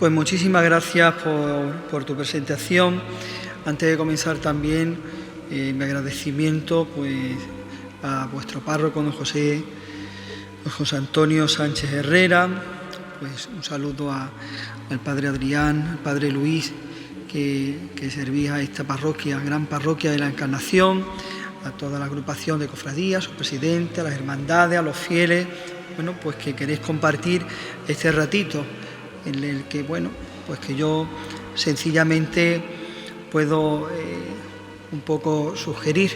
Pues muchísimas gracias por tu presentación. Antes de comenzar también mi agradecimiento pues a vuestro párroco, don José Antonio Sánchez Herrera, pues un saludo al padre Adrián, al padre Luis, que servís a esta parroquia, gran parroquia de la Encarnación, a toda la agrupación de cofradías, su presidente, a las hermandades, a los fieles, bueno, pues que queréis compartir este ratito en el que, bueno, pues que yo sencillamente puedo un poco sugerir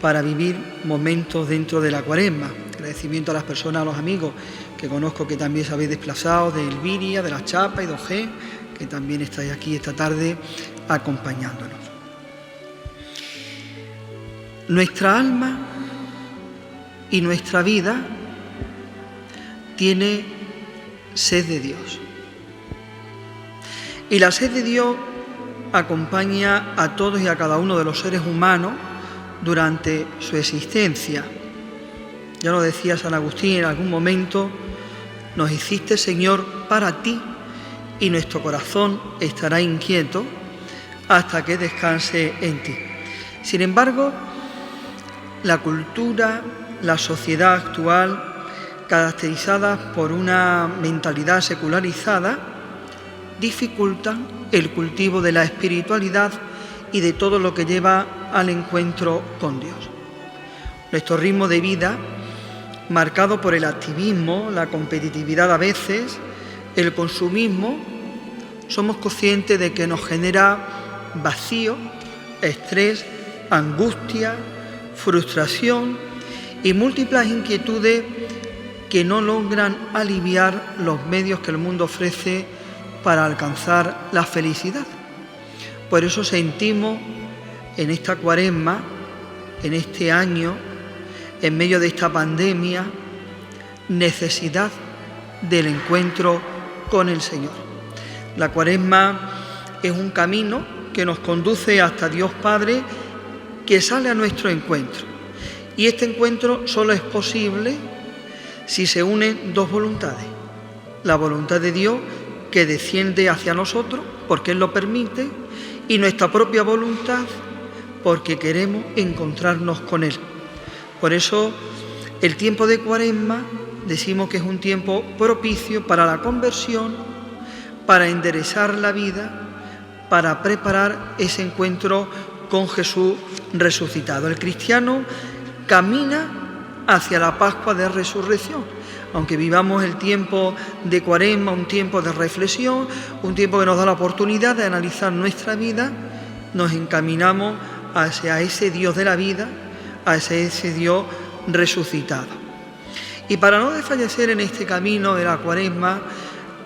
para vivir momentos dentro de la Cuaresma. Agradecimiento a las personas, a los amigos que conozco que también os habéis desplazado de Elviria, de La Chapa y de Ojé, que también estáis aquí esta tarde acompañándonos. Nuestra alma y nuestra vida tiene sed de Dios. Y la sed de Dios acompaña a todos y a cada uno de los seres humanos durante su existencia. Ya lo decía San Agustín en algún momento: nos hiciste, Señor, para ti, y nuestro corazón estará inquieto hasta que descanse en ti. Sin embargo, la cultura, la sociedad actual, caracterizada por una mentalidad secularizada, dificultan el cultivo de la espiritualidad y de todo lo que lleva al encuentro con Dios. Nuestro ritmo de vida, marcado por el activismo, la competitividad a veces, el consumismo, somos conscientes de que nos genera vacío, estrés, angustia, frustración y múltiples inquietudes que no logran aliviar los medios que el mundo ofrece para alcanzar la felicidad. Por eso sentimos en esta Cuaresma, en este año, en medio de esta pandemia, necesidad del encuentro con el Señor. La Cuaresma es un camino que nos conduce hasta Dios Padre, que sale a nuestro encuentro. Y este encuentro solo es posible si se unen dos voluntades: la voluntad de Dios, que desciende hacia nosotros porque Él lo permite, y nuestra propia voluntad porque queremos encontrarnos con Él. Por eso el tiempo de Cuaresma decimos que es un tiempo propicio para la conversión, para enderezar la vida, para preparar ese encuentro con Jesús resucitado. El cristiano camina hacia la Pascua de Resurrección. Aunque vivamos el tiempo de Cuaresma, un tiempo de reflexión, un tiempo que nos da la oportunidad de analizar nuestra vida, nos encaminamos hacia ese Dios de la vida, hacia ese Dios resucitado. Y para no desfallecer en este camino de la Cuaresma,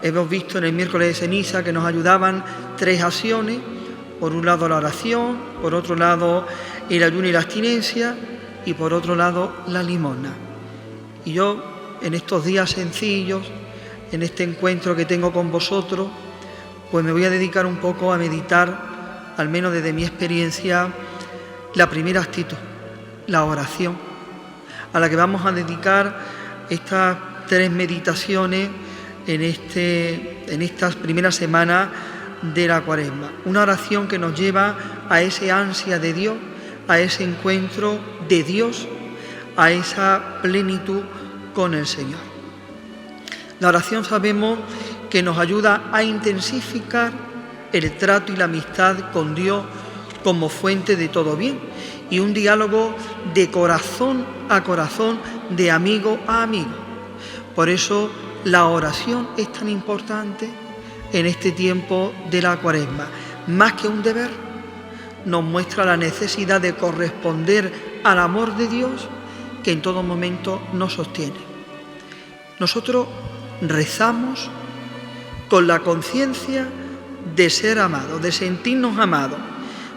hemos visto en el miércoles de ceniza que nos ayudaban 3 acciones: por un lado la oración, por otro lado el ayuno y la abstinencia, y por otro lado la limosna. Y yo, en estos días sencillos, en este encuentro que tengo con vosotros, pues me voy a dedicar un poco a meditar, al menos desde mi experiencia, la primera actitud, la oración, a la que vamos a dedicar estas 3 meditaciones en estas primeras semanas de la Cuaresma. Una oración que nos lleva a ese ansia de Dios, a ese encuentro de Dios, a esa plenitud con el Señor. La oración sabemos que nos ayuda a intensificar el trato y la amistad con Dios como fuente de todo bien, y un diálogo de corazón a corazón, de amigo a amigo. Por eso la oración es tan importante en este tiempo de la Cuaresma. Más que un deber, nos muestra la necesidad de corresponder al amor de Dios que en todo momento nos sostiene. Nosotros rezamos con la conciencia de ser amados, de sentirnos amados.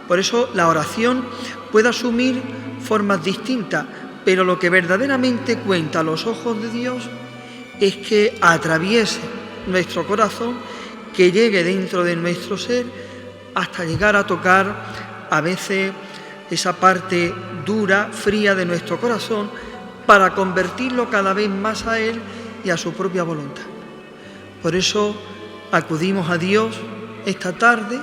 Por eso la oración puede asumir formas distintas, pero lo que verdaderamente cuenta a los ojos de Dios es que atraviese nuestro corazón, que llegue dentro de nuestro ser hasta llegar a tocar a veces esa parte dura, fría de nuestro corazón, para convertirlo cada vez más a Él y a su propia voluntad. Por eso acudimos a Dios esta tarde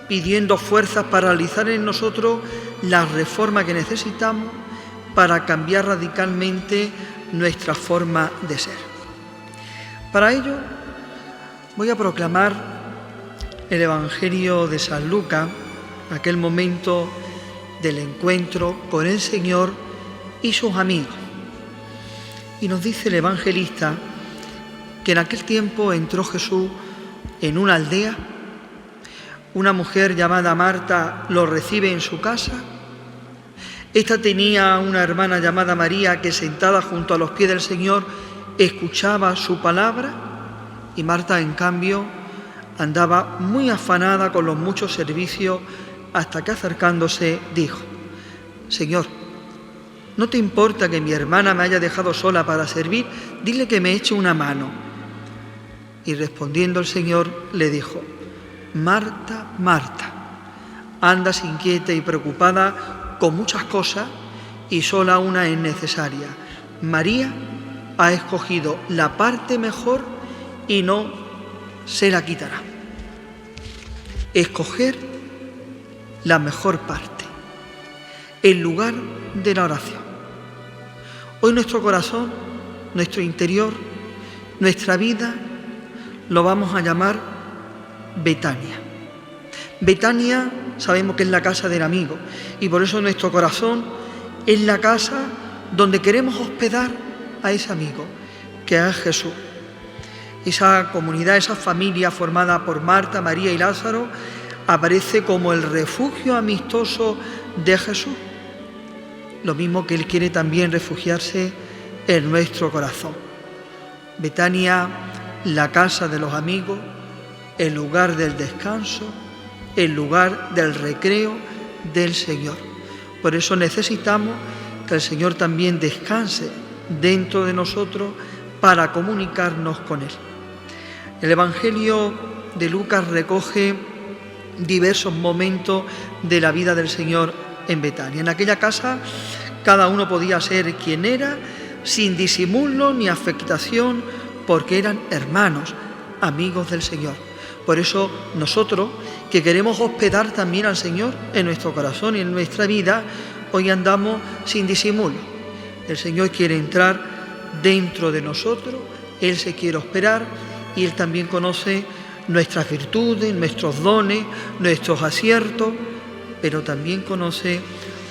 pidiendo fuerzas para realizar en nosotros la reforma que necesitamos para cambiar radicalmente nuestra forma de ser. Para ello voy a proclamar el Evangelio de San Lucas, aquel momento del encuentro con el Señor y sus amigos. Y nos dice el evangelista que en aquel tiempo entró Jesús en una aldea, una mujer llamada Marta lo recibe en su casa. Esta tenía una hermana llamada María que sentada junto a los pies del Señor escuchaba su palabra, y Marta en cambio andaba muy afanada con los muchos servicios, hasta que acercándose dijo: Señor, ¿no te importa que mi hermana me haya dejado sola para servir? Dile que me eche una mano. Y respondiendo el Señor le dijo: Marta, Marta, andas inquieta y preocupada con muchas cosas, y sola una es necesaria. María ha escogido la parte mejor y no se la quitará. Escoger la mejor parte, el lugar de la oración. Hoy nuestro corazón, nuestro interior, nuestra vida, lo vamos a llamar Betania. Betania sabemos que es la casa del amigo, y por eso nuestro corazón es la casa donde queremos hospedar a ese amigo, que es Jesús. Esa comunidad, esa familia formada por Marta, María y Lázaro, aparece como el refugio amistoso de Jesús. Lo mismo que Él quiere también refugiarse en nuestro corazón. Betania, la casa de los amigos, el lugar del descanso, el lugar del recreo del Señor. Por eso necesitamos que el Señor también descanse dentro de nosotros para comunicarnos con Él. El Evangelio de Lucas recoge diversos momentos de la vida del Señor en Betania. En aquella casa cada uno podía ser quien era, sin disimulo ni afectación, porque eran hermanos, amigos del Señor. Por eso nosotros, que queremos hospedar también al Señor en nuestro corazón y en nuestra vida, hoy andamos sin disimulo. El Señor quiere entrar dentro de nosotros, Él se quiere hospedar, y Él también conoce nuestras virtudes, nuestros dones, nuestros aciertos, pero también conoce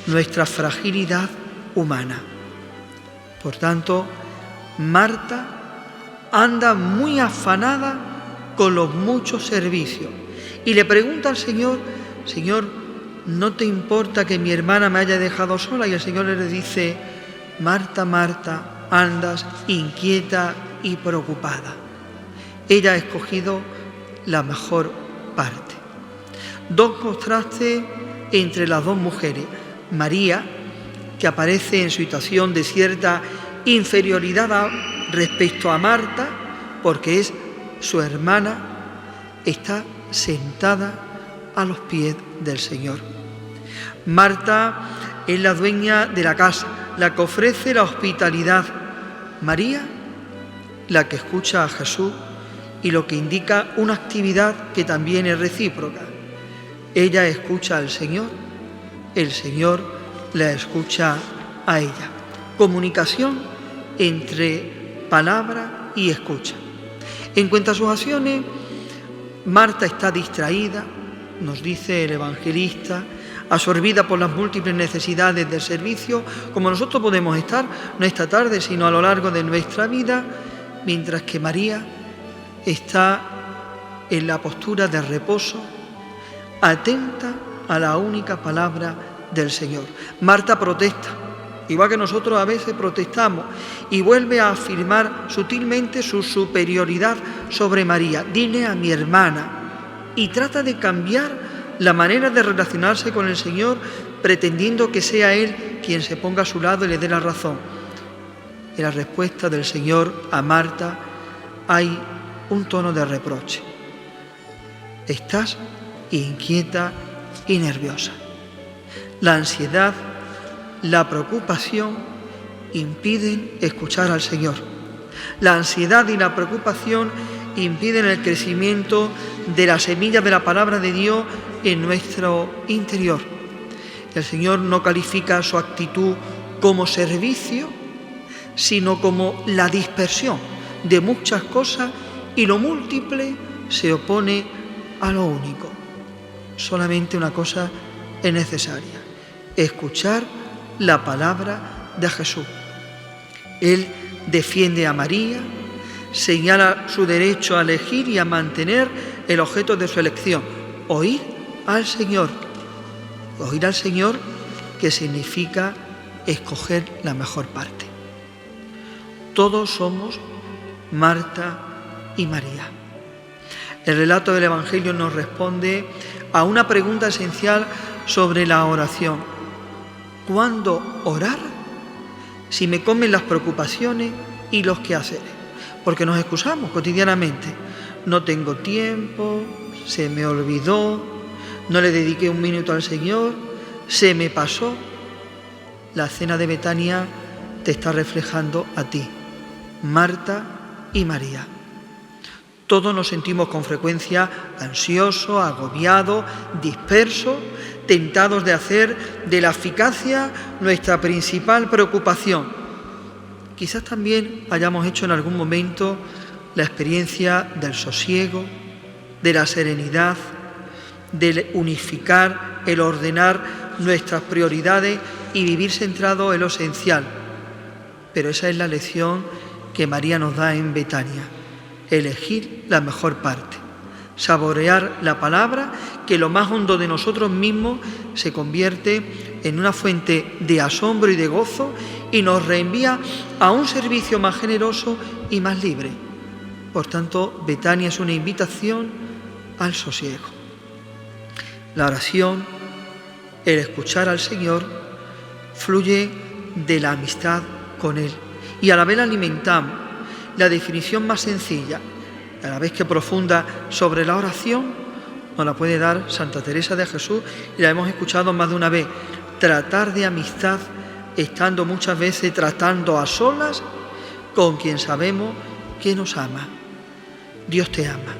nuestra fragilidad humana. Por tanto, Marta anda muy afanada con los muchos servicios y le pregunta al Señor: Señor, ¿no te importa que mi hermana me haya dejado sola? Y el Señor le dice: Marta, Marta, andas inquieta y preocupada. Ella ha escogido la mejor parte. Dos contrastes entre las dos mujeres. María, que aparece en situación de cierta inferioridad respecto a Marta, porque es su hermana, está sentada a los pies del Señor. Marta es la dueña de la casa, la que ofrece la hospitalidad. María, la que escucha a Jesús, y lo que indica una actividad que también es recíproca. Ella escucha al Señor, el Señor la escucha a ella. Comunicación entre palabra y escucha. En cuanto a sus acciones, Marta está distraída, nos dice el evangelista, absorbida por las múltiples necesidades del servicio, como nosotros podemos estar, no esta tarde, sino a lo largo de nuestra vida, mientras que María está en la postura de reposo, atenta a la única palabra del Señor. Marta protesta, igual que nosotros a veces protestamos, y vuelve a afirmar sutilmente su superioridad sobre María. Dile a mi hermana, y trata de cambiar la manera de relacionarse con el Señor, pretendiendo que sea Él quien se ponga a su lado y le dé la razón. En la respuesta del Señor a Marta hay un tono de reproche. Estás inquieta y nerviosa. La ansiedad, la preocupación impiden escuchar al Señor. La ansiedad y la preocupación impiden el crecimiento de la semilla de la palabra de Dios en nuestro interior. El Señor no califica su actitud como servicio, sino como la dispersión de muchas cosas, y lo múltiple se opone a lo único. Solamente una cosa es necesaria: escuchar la palabra de Jesús. Él defiende a María, señala su derecho a elegir y a mantener el objeto de su elección: oír al Señor. Oír al Señor, que significa escoger la mejor parte. Todos somos Marta y María. El relato del Evangelio nos responde a una pregunta esencial sobre la oración: ¿cuándo orar si me comen las preocupaciones y los quehaceres? Porque nos excusamos cotidianamente: no tengo tiempo, se me olvidó, no le dediqué un minuto al Señor, se me pasó. La cena de Betania te está reflejando a ti, Marta y María. Todos nos sentimos con frecuencia ansiosos, agobiados, dispersos, tentados de hacer de la eficacia nuestra principal preocupación. Quizás también hayamos hecho en algún momento la experiencia del sosiego, de la serenidad, del unificar, el ordenar nuestras prioridades y vivir centrado en lo esencial. Pero esa es la lección que María nos da en Betania: elegir la mejor parte, saborear la palabra, que lo más hondo de nosotros mismos se convierte en una fuente de asombro y de gozo y nos reenvía a un servicio más generoso y más libre. Por tanto, Betania es una invitación al sosiego. La oración, el escuchar al Señor, fluye de la amistad con Él, y a la vez la alimentamos. La definición más sencilla, a la vez que profunda, sobre la oración nos la puede dar Santa Teresa de Jesús, y la hemos escuchado más de una vez: tratar de amistad estando muchas veces tratando a solas con quien sabemos que nos ama. Dios te ama,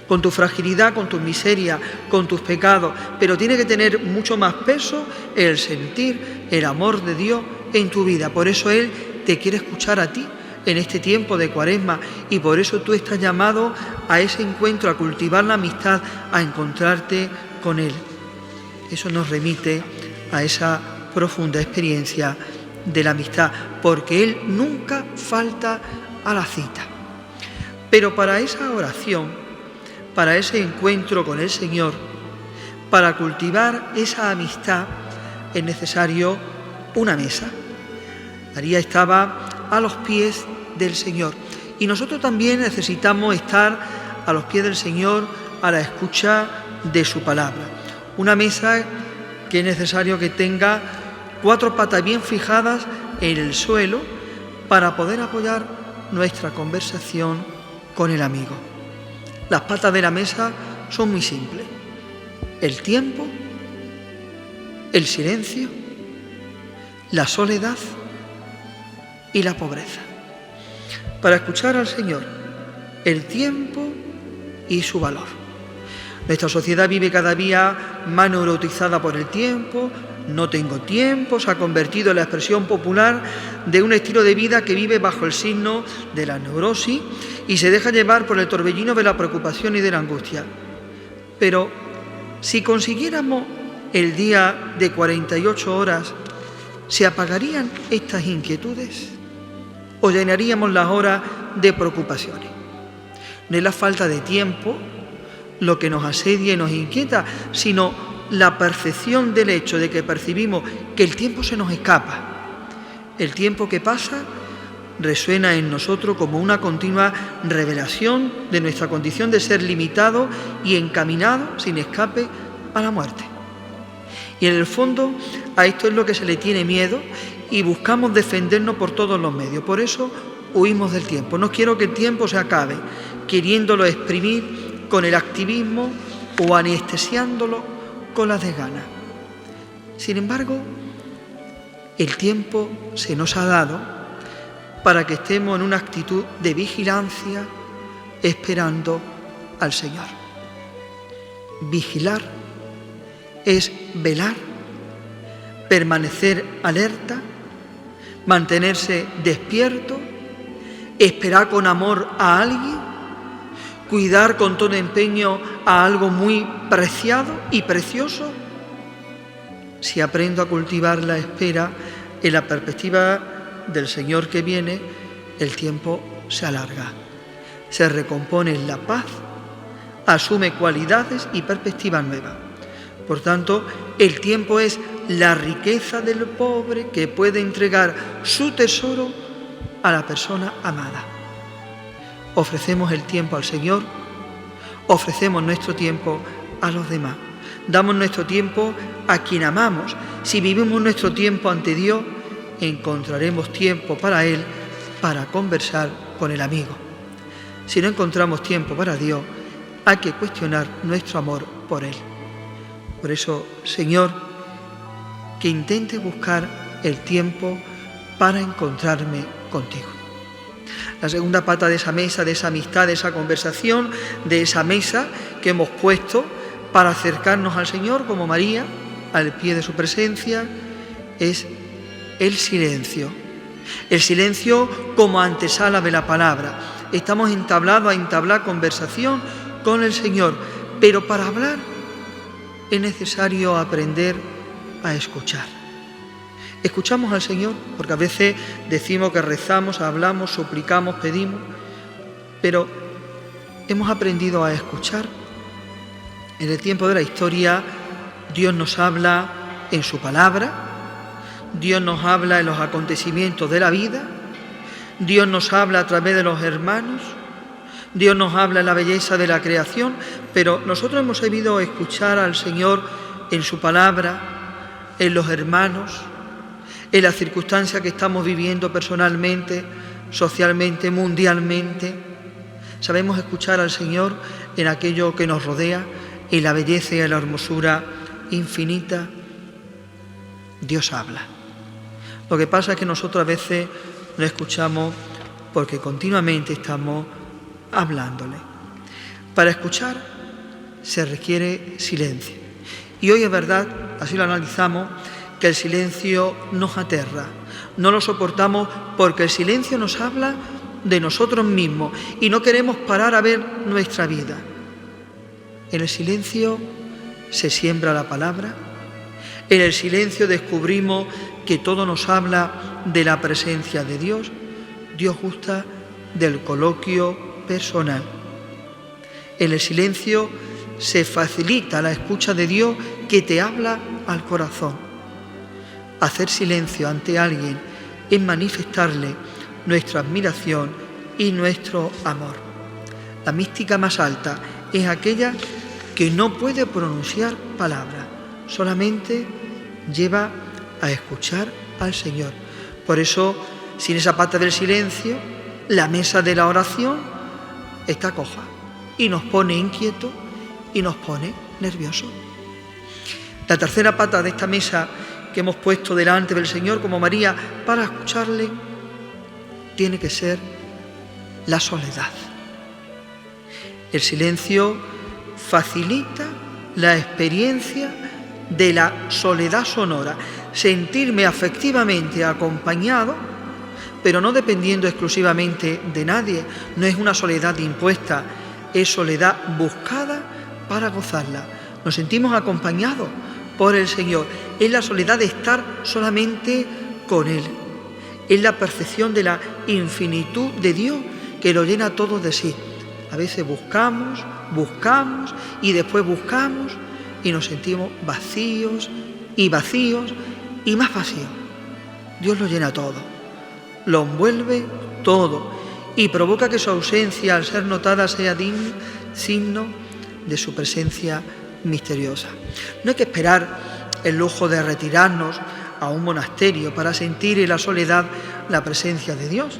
con tu fragilidad, con tu miseria, con tus pecados, pero tiene que tener mucho más peso el sentir el amor de Dios en tu vida. Por eso Él te quiere escuchar a ti en este tiempo de Cuaresma, y por eso tú estás llamado a ese encuentro, a cultivar la amistad, a encontrarte con Él. Eso nos remite a esa profunda experiencia de la amistad, porque Él nunca falta a la cita. Pero para esa oración, para ese encuentro con el Señor, para cultivar esa amistad, es necesario una mesa. María estaba a los pies del Señor, y nosotros también necesitamos estar a los pies del Señor, a la escucha de su palabra. Una mesa que es necesario que tenga 4 patas bien fijadas en el suelo para poder apoyar nuestra conversación con el amigo. Las patas de la mesa son muy simples: el tiempo, el silencio, la soledad y la pobreza. Para escuchar al Señor, el tiempo y su valor. Nuestra sociedad vive cada día más neurotizada por el tiempo. No tengo tiempo se ha convertido en la expresión popular de un estilo de vida que vive bajo el signo de la neurosis y se deja llevar por el torbellino de la preocupación y de la angustia. Pero si consiguiéramos el día de 48 horas, ¿se apagarían estas inquietudes o llenaríamos las horas de preocupaciones? No es la falta de tiempo lo que nos asedia y nos inquieta, sino la percepción del hecho de que percibimos que el tiempo se nos escapa. El tiempo que pasa resuena en nosotros como una continua revelación de nuestra condición de ser limitado y encaminado sin escape a la muerte. Y en el fondo a esto es lo que se le tiene miedo y buscamos defendernos por todos los medios. Por eso huimos del tiempo. No quiero que el tiempo se acabe, queriéndolo exprimir con el activismo o anestesiándolo con las desganas. Sin embargo, el tiempo se nos ha dado para que estemos en una actitud de vigilancia, esperando al Señor. Vigilar es velar, permanecer alerta, mantenerse despierto, esperar con amor a alguien, cuidar con todo empeño a algo muy preciado y precioso. Si aprendo a cultivar la espera en la perspectiva del Señor que viene, el tiempo se alarga, se recompone en la paz, asume cualidades y perspectivas nuevas. Por tanto, el tiempo es la riqueza del pobre que puede entregar su tesoro a la persona amada. Ofrecemos el tiempo al Señor, ofrecemos nuestro tiempo a los demás, damos nuestro tiempo a quien amamos. Si vivimos nuestro tiempo ante Dios, encontraremos tiempo para Él, para conversar con el amigo. Si no encontramos tiempo para Dios, hay que cuestionar nuestro amor por Él. Por eso, Señor, que intente buscar el tiempo para encontrarme contigo. La segunda pata de esa mesa, de esa amistad, de esa conversación, de esa mesa que hemos puesto para acercarnos al Señor como María, al pie de su presencia, es el silencio. El silencio como antesala de la palabra. Estamos entablando a entablar conversación con el Señor, pero para hablar es necesario aprender a escuchar. Escuchamos al Señor, porque a veces decimos que rezamos, hablamos, suplicamos, pedimos, pero hemos aprendido a escuchar. En el tiempo de la historia, Dios nos habla en su palabra, Dios nos habla en los acontecimientos de la vida, Dios nos habla a través de los hermanos, Dios nos habla en la belleza de la creación, pero nosotros hemos sabido escuchar al Señor en su palabra, en los hermanos, en las circunstancias que estamos viviendo personalmente, socialmente, mundialmente. Sabemos escuchar al Señor en aquello que nos rodea, en la belleza y en la hermosura infinita. Dios habla. Lo que pasa es que nosotros a veces no escuchamos porque continuamente estamos hablándole. Para escuchar se requiere silencio. Y hoy es verdad, así lo analizamos, que el silencio nos aterra. No lo soportamos porque el silencio nos habla de nosotros mismos y no queremos parar a ver nuestra vida. En el silencio se siembra la palabra. En el silencio descubrimos que todo nos habla de la presencia de Dios. Dios gusta del coloquio personal. En el silencio se facilita la escucha de Dios que te habla al corazón. Hacer silencio ante alguien es manifestarle nuestra admiración y nuestro amor. La mística más alta es aquella que no puede pronunciar palabras, solamente lleva a escuchar al Señor. Por eso, sin esa pata del silencio, la mesa de la oración está coja y nos pone inquietos y nos pone nerviosos. La tercera pata de esta mesa que hemos puesto delante del Señor como María para escucharle tiene que ser la soledad. El silencio facilita la experiencia de la soledad sonora, sentirme afectivamente acompañado, pero no dependiendo exclusivamente de nadie. No es una soledad impuesta, es soledad buscada para gozarla. Nos sentimos acompañados por el Señor. Es la soledad de estar solamente con Él. Es la percepción de la infinitud de Dios que lo llena todo de sí. A veces buscamos y después buscamos y nos sentimos vacíos y más vacíos. Dios lo llena todo, lo envuelve todo y provoca que su ausencia, al ser notada, sea signo de su presencia misteriosa. No hay que esperar el lujo de retirarnos a un monasterio para sentir en la soledad la presencia de Dios.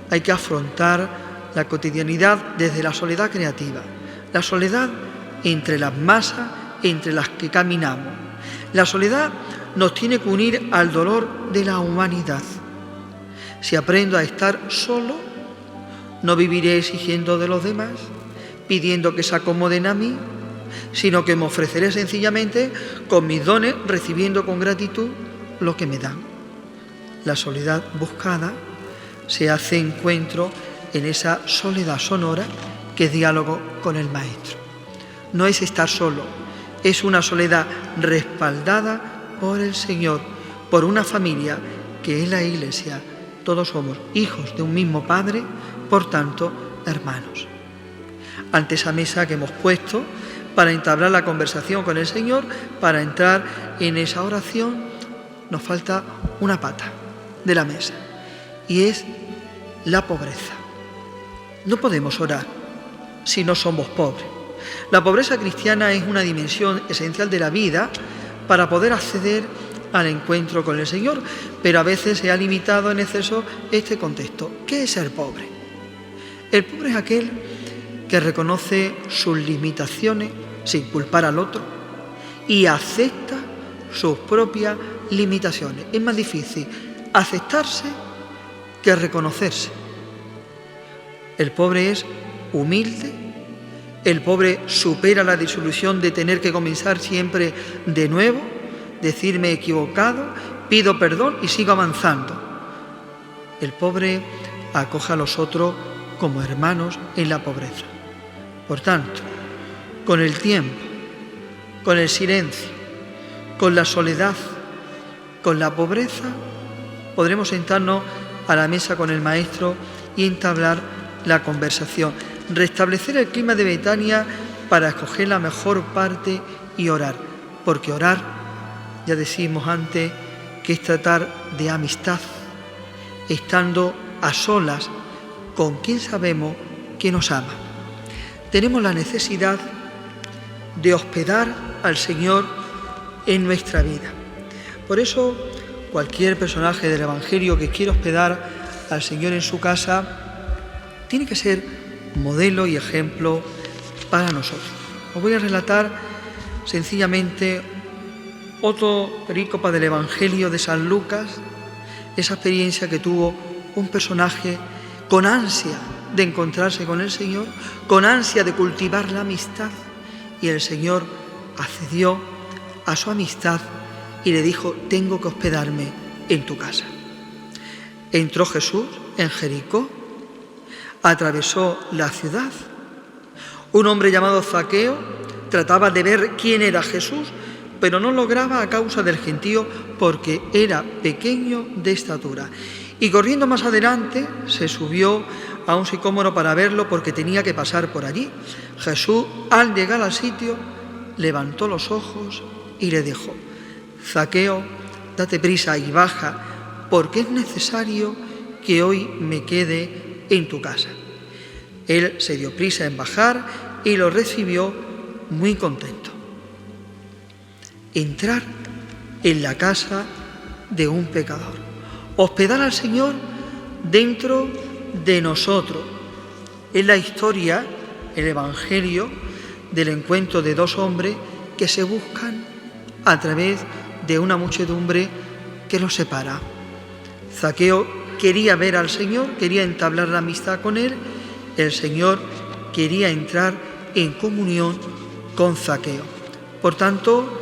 Hay que afrontar la cotidianidad desde la soledad creativa, la soledad entre las masas entre las que caminamos. La soledad nos tiene que unir al dolor de la humanidad. Si aprendo a estar solo, No viviré exigiendo de los demás, pidiendo que se acomoden a mí, sino que me ofreceré sencillamente con mis dones, recibiendo con gratitud lo que me dan. La soledad buscada se hace encuentro en esa soledad sonora que es diálogo con el Maestro. No es estar solo, es una soledad respaldada por el Señor, por una familia que es la Iglesia. Todos somos hijos de un mismo Padre, por tanto, hermanos. Ante esa mesa que hemos puesto para entablar la conversación con el Señor, para entrar en esa oración, nos falta una pata de la mesa, y es la pobreza. No podemos orar si no somos pobres. La pobreza cristiana es una dimensión esencial de la vida para poder acceder al encuentro con el Señor, pero a veces se ha limitado en exceso este contexto. ¿Qué es ser pobre? El pobre es aquel que reconoce sus limitaciones sin culpar al otro y acepta sus propias limitaciones. Es más difícil aceptarse que reconocerse. El pobre es humilde, el pobre supera la disolución de tener que comenzar siempre de nuevo, decirme equivocado, pido perdón y sigo avanzando. El pobre acoge a los otros como hermanos en la pobreza. Por tanto, con el tiempo, con el silencio, con la soledad, con la pobreza, podremos sentarnos a la mesa con el Maestro y entablar la conversación, restablecer el clima de Betania para escoger la mejor parte y orar, porque orar, ya decimos antes, que es tratar de amistad, estando a solas con quien sabemos que nos ama. Tenemos la necesidad de hospedar al Señor en nuestra vida. Por eso, cualquier personaje del Evangelio que quiera hospedar al Señor en su casa tiene que ser modelo y ejemplo para nosotros. Os voy a relatar sencillamente otro perícope del Evangelio de San Lucas, esa experiencia que tuvo un personaje con ansia de encontrarse con el Señor, con ansia de cultivar la amistad, y el Señor accedió a su amistad y le dijo: tengo que hospedarme en tu casa. Entró Jesús en Jericó, atravesó la ciudad. Un hombre llamado Zaqueo trataba de ver quién era Jesús, pero no lograba a causa del gentío porque era pequeño de estatura. Y corriendo más adelante se subió a un sicómoro para verlo porque tenía que pasar por allí. Jesús, al llegar al sitio, levantó los ojos y le dijo: Zaqueo, date prisa y baja, porque es necesario que hoy me quede en tu casa. Él se dio prisa en bajar y lo recibió muy contento. Entrar en la casa de un pecador, hospedar al Señor dentro de nosotros. Es la historia, el Evangelio, del encuentro de dos hombres que se buscan a través de una muchedumbre que los separa. Zaqueo quería ver al Señor, quería entablar la amistad con Él. El Señor quería entrar en comunión con Zaqueo. Por tanto,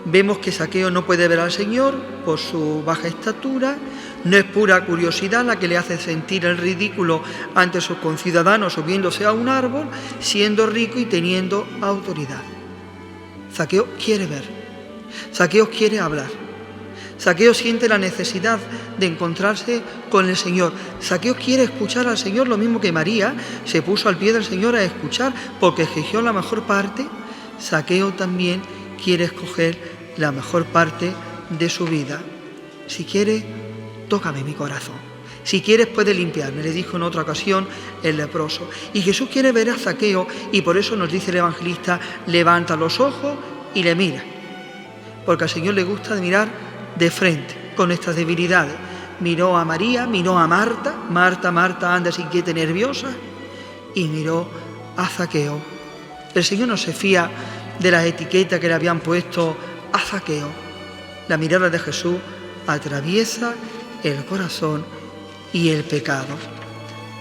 vemos que Zaqueo no puede ver al Señor por su baja estatura. No es pura curiosidad la que le hace sentir el ridículo ante sus conciudadanos subiéndose a un árbol, siendo rico y teniendo autoridad. Zaqueo quiere ver, Zaqueo quiere hablar, Zaqueo siente la necesidad de encontrarse con el Señor. Zaqueo quiere escuchar al Señor, lo mismo que María se puso al pie del Señor a escuchar porque escogió la mejor parte. Zaqueo también quiere escoger la mejor parte de su vida. Si quiere, tócame mi corazón. Si quieres, puedes limpiarme, le dijo en otra ocasión el leproso. Y Jesús quiere ver a Zaqueo y por eso nos dice el evangelista: levanta los ojos y le mira. Porque al Señor le gusta mirar de frente con estas debilidades. Miró a María, miró a Marta. Marta, anda sin quieta y nerviosa. Y miró a Zaqueo. El Señor no se fía de las etiquetas que le habían puesto a Zaqueo. La mirada de Jesús atraviesa el corazón y el pecado.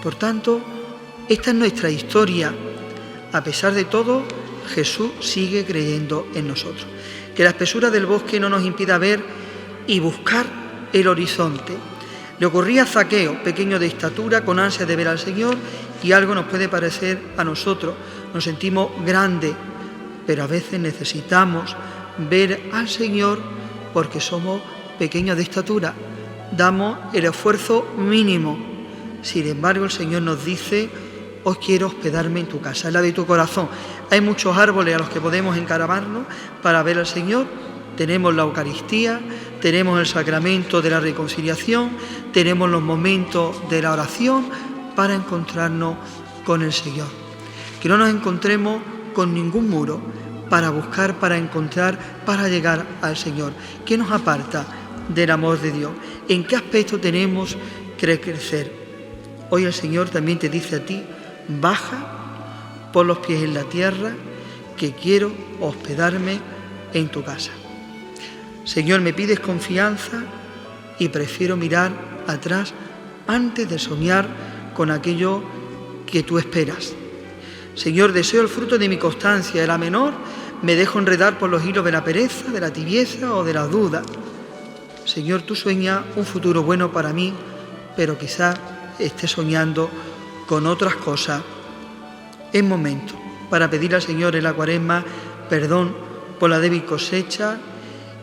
Por tanto, Esta es nuestra historia. A pesar de todo, Jesús sigue creyendo en nosotros. Que la espesura del bosque no nos impida ver y buscar el horizonte. Le ocurría a Zaqueo, pequeño de estatura, con ansia de ver al Señor, y algo nos puede parecer a nosotros. Nos sentimos grandes, pero a veces necesitamos ver al Señor porque somos pequeños de estatura. Damos el esfuerzo mínimo. Sin embargo, el Señor nos dice: hoy quiero hospedarme en tu casa, en la de tu corazón. Hay muchos árboles a los que podemos encaramarnos para ver al Señor. Tenemos la Eucaristía, tenemos el sacramento de la reconciliación, tenemos los momentos de la oración para encontrarnos con el Señor. Que no nos encontremos con ningún muro para buscar, para encontrar, para llegar al Señor. ¿Qué nos aparta del amor de Dios? ¿En qué aspecto tenemos que crecer? Hoy el Señor también te dice a ti: baja, pon los pies en la tierra, que quiero hospedarme en tu casa. Señor, me pides confianza y prefiero mirar atrás antes de soñar con aquello que tú esperas. Señor, deseo el fruto de mi constancia, era menor, me dejo enredar por los hilos de la pereza, de la tibieza o de la duda. Señor, tú sueñas un futuro bueno para mí, pero quizás esté soñando con otras cosas. Es momento para pedir al Señor en la Cuaresma perdón por la débil cosecha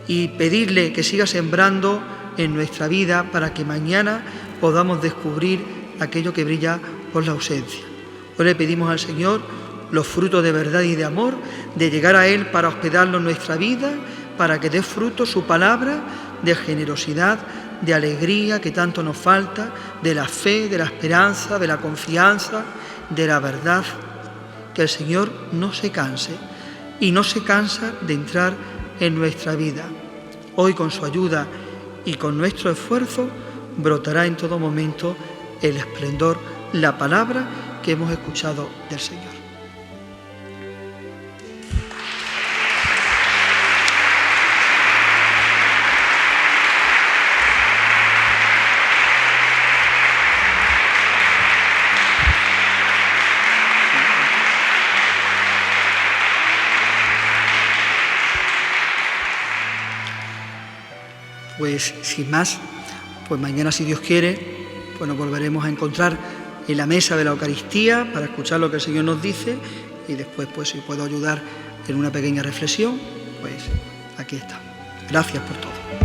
y pedirle que siga sembrando en nuestra vida para que mañana podamos descubrir aquello que brilla por la ausencia. Hoy le pedimos al Señor los frutos de verdad y de amor, de llegar a Él para hospedarlo en nuestra vida, para que dé fruto su palabra de generosidad, de alegría que tanto nos falta, de la fe, de la esperanza, de la confianza, de la verdad. Que el Señor no se canse y no se cansa de entrar en nuestra vida. Hoy, con su ayuda y con nuestro esfuerzo, brotará en todo momento el esplendor, la palabra que hemos escuchado del Señor. Pues sin más, pues mañana, si Dios quiere, pues nos volveremos a encontrar en la mesa de la Eucaristía para escuchar lo que el Señor nos dice, y después, pues si puedo ayudar en una pequeña reflexión, pues aquí está. Gracias por todo.